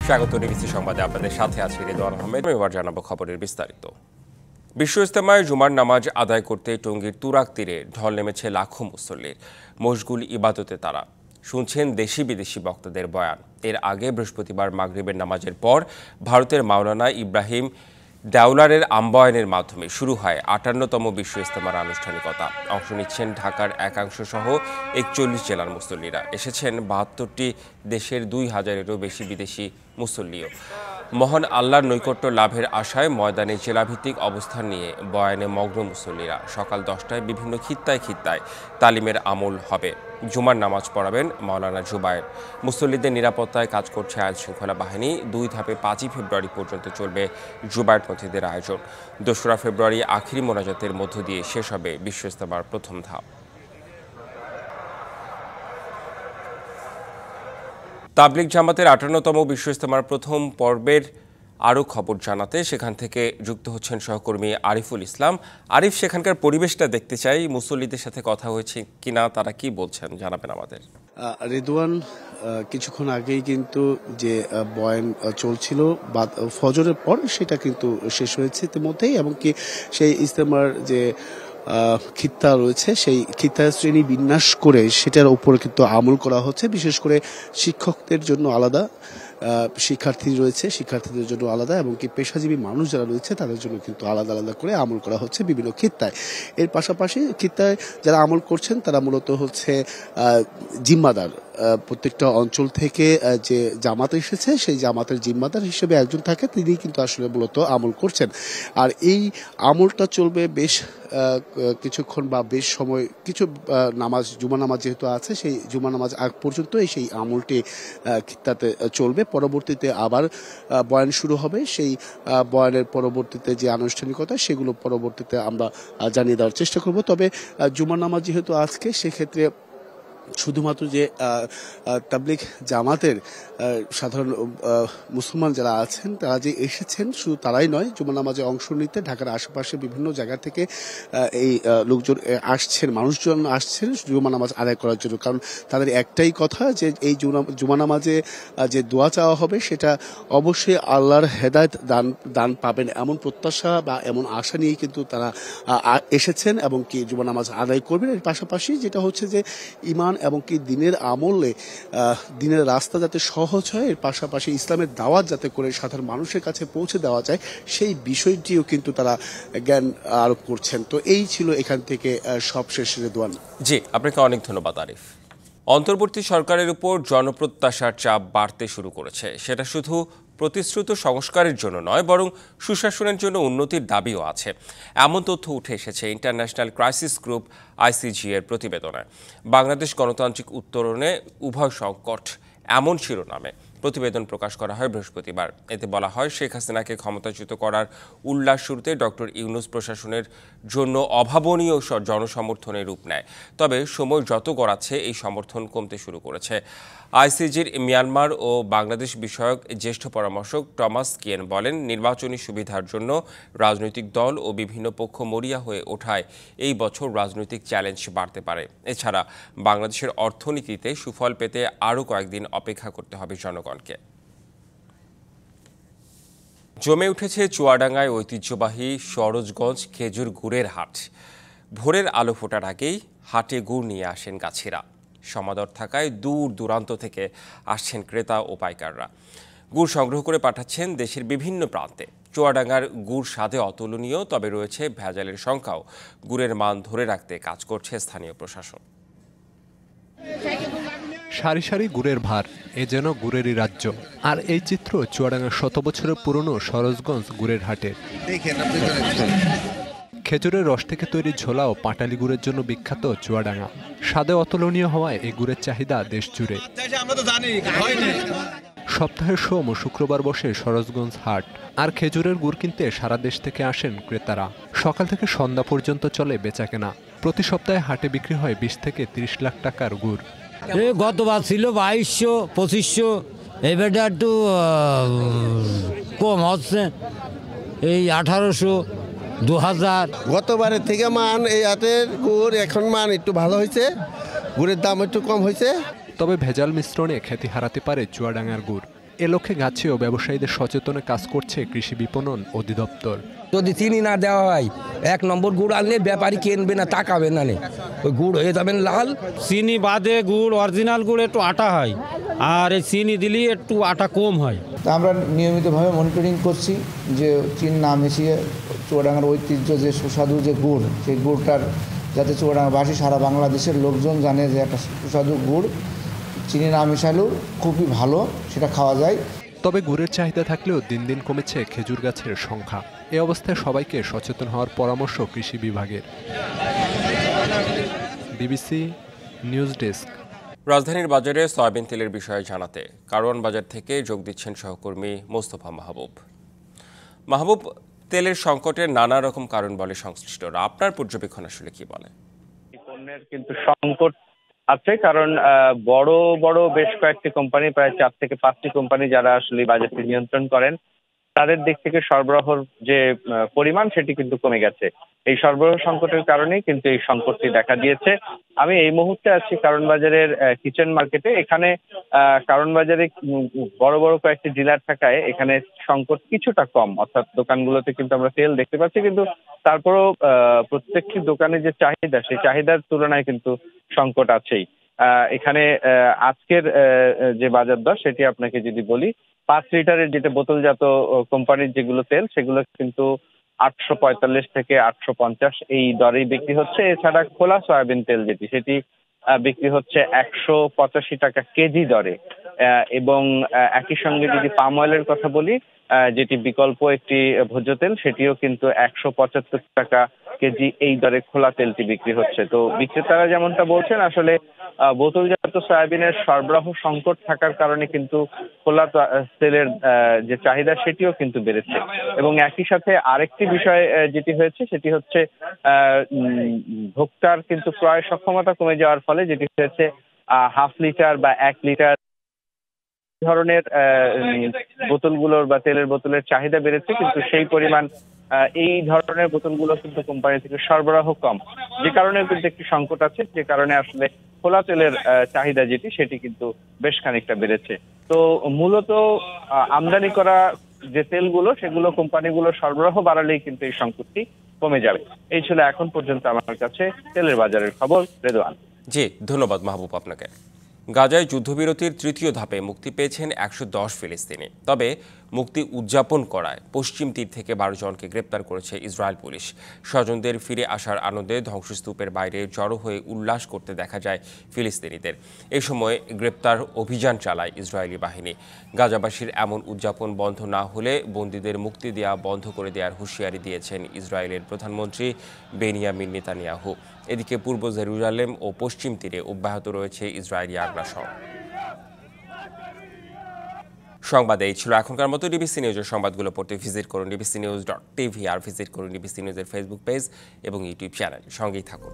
স্বাগত ডিবিসি সংবাদে আপনাদের সাথে আছি রেদওয়ান আহমেদ। এবার জানাবো খবরের বিস্তারিত। বিশ্ব ইজতেমায় জুমার নামাজ আদায় করতে টঙ্গীর তুরাগ তীরে ঢল নেমেছে লাখো মুসল্লির। মশগুল ইবাদতে তারা শুনছেন দেশি বিদেশি বক্তাদের বয়ান। এর আগে বৃহস্পতিবার মাগরিবের নামাজের পর ভারতের মাওলানা ইব্রাহিম দেওলারের আম্বায়নের মাধ্যমে শুরু হয় ৫৮তম বিশ্ব ইজতেমার আনুষ্ঠানিকতা। অংশ নিচ্ছেন ঢাকার একাংশ সহ ৪১ জেলার মুসল্লিরা। এসেছেন ৭২টি দেশের ২,০০০-এরও বেশি বিদেশি মুসল্লিও। মহান আল্লাহর নৈকট্য লাভের আশায় ময়দানে জেলাভিত্তিক অবস্থান নিয়ে বয়ানে মগ্ন মুসল্লিরা। সকাল ১০টায় বিভিন্ন খিত্তায় খিত্তায় তালিমের আমল হবে। জুমার নামাজ পড়াবেন মাওলানা জুবায়ের। মুসল্লিদের নিরাপত্তায় কাজ করছে আইন শৃঙ্খলা বাহিনী। ২ ধাপে ৫ই ফেব্রুয়ারি পর্যন্ত চলবে জুবায়েরপন্থীদের আয়োজন। ২রা ফেব্রুয়ারি আখিরি মোনাজাতের মধ্য দিয়ে শেষ হবে বিশ্ব ইজতেমার প্রথম ধাপ। তাবলিগ জামাতের ৫৮তম বিশ্ব ইজতেমার প্রথম পর্বের আরও খবর জানাতে সেখান থেকে যুক্ত হচ্ছেন সহকর্মী আরিফুল ইসলাম। আরিফ, সেখানকার পরিবেশটা দেখতে চাই। মুসল্লিদের সাথে কথা হয়েছে কিনা, তারা কি বলছেন জানাবেন আমাদের। রেদওয়ান, কিছুক্ষণ আগেই কিন্তু যে বয়ান চলছিল ফজরের পর সেটা কিন্তু শেষ হয়েছে ইতিমধ্যেই, এবং কি সেই ইজতেমার যে খিত্তা রয়েছে সেই খিত্তার শ্রেণী বিন্যাস করে সেটার উপরে কিন্তু আমল করা হচ্ছে। বিশেষ করে শিক্ষকদের জন্য আলাদা, শিক্ষার্থী রয়েছে শিক্ষার্থীদের জন্য আলাদা, এবং কি পেশাজীবী মানুষ যারা রয়েছে তাদের জন্য কিন্তু আলাদা আলাদা করে আমল করা হচ্ছে বিভিন্ন খিত্তায়। এর পাশাপাশি খিত্তায় যারা আমল করছেন তারা মূলত হচ্ছে জিম্মাদার। প্রত্যেকটা অঞ্চল থেকে যে জামাত এসেছে সেই জামাতের জিম্মাদার হিসেবে একজন থাকে, তিনি কিন্তু আসলে মূলত আমল করছেন। আর এই আমলটা চলবে বেশ কিছুক্ষণ বা বেশ সময়, কিছু নামাজ, জুমা নামাজ যেহেতু আছে সেই জুমা নামাজ আগ পর্যন্ত সেই আমলটি খিত্তাতে চলবে। পরবর্তীতে আবার বয়ান শুরু হবে। সেই বয়ানের পরবর্তীতে যে আনুষ্ঠানিকতা সেগুলো পরবর্তীতে আমরা জানিয়ে দেওয়ার চেষ্টা করব। তবে জুমা নামাজ যেহেতু আজকে, সেক্ষেত্রে শুধুমাত্র যে তাবলিগ জামাতের সাধারণ মুসলমান যারা আছেন তারা যে এসেছেন শুধু তারাই নয়, জুমা নামাজে অংশ নিতে ঢাকার আশেপাশে বিভিন্ন জায়গা থেকে এই লোকজন আসছেন, মানুষজন আসছেন জুমা নামাজ আদায় করার জন্য। কারণ তাদের একটাই কথা যে এই জুমা নামাজে যে দোয়া চাওয়া হবে সেটা অবশ্যই আল্লাহর হেদায়েত দান পাবেন, এমন প্রত্যাশা বা এমন আশা নিয়েই কিন্তু তারা এসেছেন এবং কি জুমা নামাজ আদায় করবেন। এর পাশাপাশি যেটা হচ্ছে যে ইমান এবং কি দিনের আমলে দিনের রাস্তা যাতে সহজ হয়, এর পাশাপাশি ইসলামের দাওয়াত যাতে করে সাধারণ মানুষের কাছে পৌঁছে দেওয়া যায় সেই বিষয়টিও কিন্তু তারা জ্ঞান আরোপ করছেন। তো এই ছিল এখান থেকে সবশেষ রেদওয়ান। জি, আপনাকে অনেক ধন্যবাদ আরিফ। অন্তর্বর্তী সরকারের উপর জনপ্রত্যাশার চাপ বাড়তে শুরু করেছে। সেটা শুধু প্রতিশ্রুত সংস্কারের জন্য নয়, বরং সুশাসনের জন্য উন্নতির দাবিও আছে। এমন তথ্য উঠে এসেছে ইন্টারন্যাশনাল ক্রাইসিস গ্রুপ ICG এর প্রতিবেদনে। বাংলাদেশ গণতান্ত্রিক উত্তরণে উভয় সংকট, এমন শিরোনামে প্রতিবেদন প্রকাশ করা হয় বৃহস্পতিবার। এতে বলা হয়, শেখ হাসিনাকে ক্ষমতাচ্যুত করার উল্লাস শুরুতে ডক্টর ইউনূস প্রশাসনের জন্য অভাবনীয় জনসমর্থনের রূপ নেয়। তবে সময় যত গড়াচ্ছে এই সমর্থন কমতে শুরু করেছে। ICGর মিয়ানমার ও বাংলাদেশ বিষয়ক জ্যেষ্ঠ পরামর্শক টমাস কিয়েন বলেন, নির্বাচনী সুবিধার জন্য রাজনৈতিক দল ও বিভিন্ন পক্ষ মরিয়া হয়ে ওঠায় এই বছর রাজনৈতিক চ্যালেঞ্জ বাড়তে পারে। এছাড়া বাংলাদেশের অর্থনীতিতে সুফল পেতে আরও কয়েকদিন অপেক্ষা করতে হবে জনগণকে। জমে উঠেছে চুয়াডাঙ্গায় ঐতিহ্যবাহী সরোজগঞ্জ খেজুর গুড়ের হাট। ভোরের আলো ফোটার আগেই হাটে গুড় নিয়ে আসেন গাছিরা। সমাদর থাকায় দূর দূরান্ত থেকে আসছেন ক্রেতা ও পাইকাররা। গুড় সংগ্রহ করে পাঠাচ্ছেন দেশের বিভিন্ন প্রান্তে। চুয়াডাঙ্গার গুড় স্বাদে অতুলনীয়, তবে রয়েছে ভেজালের সংখ্যাও। গুড়ের মান ধরে রাখতে কাজ করছে স্থানীয় প্রশাসন। সারি সারি গুড়ের ভার, এ যেন গুড়েরই রাজ্য। আর এই চিত্র চুয়াডাঙ্গার ১০০ বছরের পুরনো সরোজগঞ্জ গুড়ের হাটের। খেজুরের রস থেকে তৈরি ঝোলা ও পাটালি গুড়ের জন্য বিখ্যাত চুয়াডাঙ্গা। স্বাদে অতুলনীয় হওয়ায় এই গুড়ের চাহিদা দেশ জুড়ে। সপ্তাহের সোম ও শুক্রবার বসে সরোজগঞ্জ হাট। আর খেজুরের গুড় কিনতে সারা দেশ থেকে আসেন ক্রেতারা। সকাল থেকে সন্ধ্যা পর্যন্ত চলে বেচাকেনা। প্রতি সপ্তাহে হাটে বিক্রি হয় ২০ থেকে ৩০ লাখ টাকার গুড়। গতবার ছিল ২২০০, ২৫০০, এবারটা একটু কম হচ্ছে, এই ১৮০০, ২০০০। গতবারের থেকে মান এই হাটের গুড় এখন মান একটু ভালো হয়েছে, গুড়ের দাম একটু কম হয়েছে। তবে ভেজাল মিশ্রণে খ্যাতি হারাতে পারে চুয়াডাঙ্গার গুড়। এ লক্ষ্যে গাছি ও ব্যবসায়ীদের সচেতনে কাজ করছে কৃষি বিপণন অধিদপ্তর। যদি চিনি না দেওয়া হয়, 1 নম্বর গুড় আনলে ব্যাপারী কিনবে না, তাকাবে না, ওই গুড় হয়ে যাবেন লাল। চিনি বাদে গুড়, অরিজিনাল গুড় একটু আটা হয়, আর এই চিনি দিলে একটু আটা কম হয়। তা আমরা নিয়মিতভাবে মনিটরিং করছি যে চিনি না মিশিয়ে চুয়াডাঙ্গার ঐতিহ্য যে সুস্বাদু যে গুড়, সেই গুড়টার যাতে চুয়াডাঙ্গাবাসী সারা বাংলাদেশের লোকজন জানে যে একটা সুস্বাদু গুড় চিনি না মিশালেও খুবই ভালো, সেটা খাওয়া যায়। তবে গুড়ের চাহিদা থাকলেও দিন দিন কমেছে খেজুর গাছের সংখ্যা। এ অবস্থায় সবাইকে সচেতন হওয়ার পরামর্শ কৃষি বিভাগের। BBC news desk. রাজধানীর বাজারে সয়াবিন তেলের বিষয়ে জানাতে কারওয়ান বাজার থেকে যোগ দিচ্ছেন সহকর্মী মোস্তফা মাহবুব। মাহবুব, তেলের সংকটের নানা রকম কারণ বলে সংশ্লিষ্টরা, আপনার পর্যবেক্ষণ আসলে কি বলে? পণ্যের কিন্তু সংকট আছে, কারণ বড় বড় বেশ কয়েকটি কোম্পানি, প্রায় 4 থেকে 5টি কোম্পানি যারা আসলে বাজেটকে নিয়ন্ত্রণ করেন, তাদের দিক থেকে সরবরাহের যে পরিমাণ সেটি কিন্তু কমে গেছে। এই সরবরাহ সংকটের কারণেই কিন্তু এই সংকটটি দেখা দিয়েছে। আমি এই মুহূর্তে আছি কারওয়ান বাজারের কিচেন মার্কেটে। এখানে কারওয়ান বাজারে বড় বড় কয়েকটি ডিলার থাকায় এখানে সংকট কিছুটা কম, অর্থাৎ দোকানগুলোতে কিন্তু আমরা তেল দেখতে পাচ্ছি, কিন্তু তারপরেও প্রত্যেকটি দোকানে যে চাহিদা, সেই চাহিদার তুলনায় কিন্তু সংকট আছেই। এখানে আজকের যে বাজার দর সেটি আপনাকে যদি বলি, 5 লিটারের যেটা বোতলজাত কোম্পানির যেগুলো তেল, সেগুলো কিন্তু 845 থেকে 850 এই দরেই বিক্রি হচ্ছে। এছাড়া খোলা সয়াবিন তেল যেটি, সেটি বিক্রি হচ্ছে 185 টাকা কেজি দরে। এবং একই সঙ্গে যদি পাম অয়েলের কথা বলি, যেটি বিকল্প একটি ভোজ্য তেল, সেটিও কিন্তু 175 টাকা কেজি এই দরে খোলা তেলটি বিক্রি হচ্ছে। তো বিক্রেতারা যেমনটা বলছেন, আসলে বোতলজাত সয়াবিনের সরবরাহ সংকট থাকার কারণে কিন্তু খোলা তেলের যে চাহিদা সেটিও কিন্তু বেড়েছে। এবং একই সাথে আরেকটি বিষয় যেটি হয়েছে সেটি হচ্ছে ভোক্তার কিন্তু ক্রয় সক্ষমতা কমে যাওয়ার ফলে যেটি হয়েছে 1/2 লিটার বা 1 লিটার ধরনের বোতলগুলোর বা তেলের বোতলের চাহিদা বেড়েছে, কিন্তু সেই পরিমাণ এই ধরনের বোতলগুলো কিন্তু কোম্পানি থেকে সরবরাহ কম, যে কারণে কিন্তু একটি সংকট আছে, যে কারণে আসলে খোলা তেলের চাহিদা যেটি সেটি কিন্তু বেশ খানিকটা বেড়েছে। তো মূলত আমদানি করা যে তেলগুলো, সেগুলো কোম্পানিগুলো সরবরাহ বাড়ালেই কিন্তু এই সংকটটি কমে যাবে। এই ছিল এখন পর্যন্ত আমার কাছে তেলের বাজারের খবর। রেদওয়ান। জি, ধন্যবাদ মাহবুব আপনাকে। গাজায় যুদ্ধবিরতির তৃতীয় ধাপে মুক্তি পেয়েছেন 110 ফিলিস্তিনি। তবে মুক্তি উদযাপন করায় পশ্চিম তীর থেকে 12 জনকে গ্রেপ্তার করেছে ইসরায়েল পুলিশ। স্বজনদের ফিরে আসার আনন্দে ধ্বংসস্তূপের বাইরে জড়ো হয়ে উল্লাস করতে দেখা যায় ফিলিস্তিনিদের। এই সময় গ্রেপ্তার অভিযান চালায় ইসরায়েলি বাহিনী। গাজাবাসীর এমন উদযাপন বন্ধ না হলে বন্দীদের মুক্তি দেওয়া বন্ধ করে দেওয়ার হুঁশিয়ারি দিয়েছেন ইসরায়েলের প্রধানমন্ত্রী বেনিয়ামিন নেতানিয়াহু। এদিকে পূর্ব জেরুজালেম ও পশ্চিম তীরে অব্যাহত রয়েছে ইসরায়েলি আগ্রাসন। সংবাদ এই ছিল এখনকার মতো। ডিবিসি নিউজের সংবাদগুলো পড়তে ভিজিট করুন dbcnews.tv আর ভিজিট করুন ডিবিসি নিউজের ফেসবুক পেজ এবং ইউটিউব চ্যানেল। সঙ্গেই থাকুন।